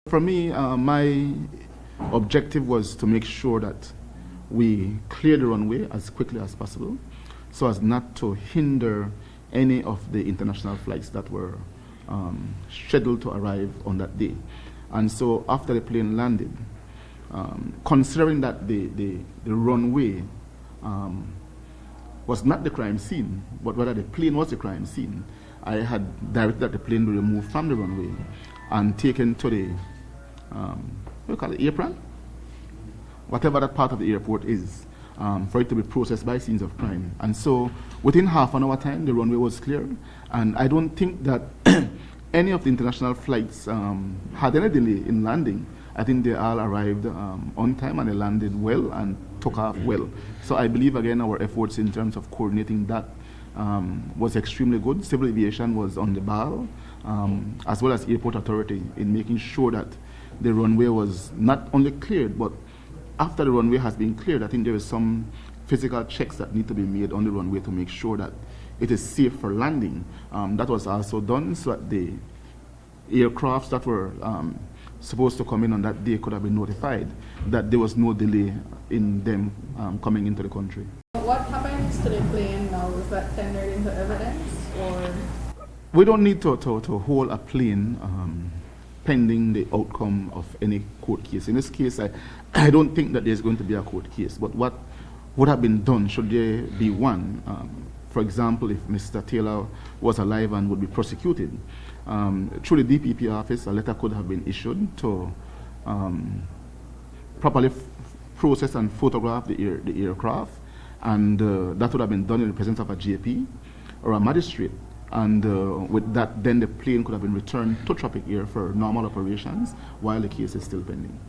For me, my objective was to make sure that we clear the runway as quickly as possible so as not to hinder any of the international flights that were scheduled to arrive on that day. And so after the plane landed, considering that the runway was not the crime scene, but rather the plane was the crime scene, I had directed that the plane be removed from the runway and taken to the, what do you call it, apron? Whatever that part of the airport is, for it to be processed by scenes of crime. And so within half an hour time, the runway was cleared. And I don't think that any of the international flights had any delay in landing. I think they all arrived on time and they landed well and took off well. So I believe, again, our efforts in terms of coordinating that was extremely good. Civil aviation was on the ball, as well as airport authority, in making sure that the runway was not only cleared, but after the runway has been cleared, I think there is some physical checks that need to be made on the runway to make sure that it is safe for landing. That was also done so that the aircrafts that were supposed to come in on that day could have been notified that there was no delay in them coming into the country. What happens to the plane now? Is that tendered into evidence, or? We don't need to hold a plane pending the outcome of any court case. In this case, I don't think that there's going to be a court case, but what would have been done should there be one? For example, if Mr. Taylor was alive and would be prosecuted, through the DPP office, a letter could have been issued to properly process and photograph the aircraft, and that would have been done in the presence of a GAP or a magistrate. And with that, then the plane could have been returned to Tropic Air for normal operations while the case is still pending.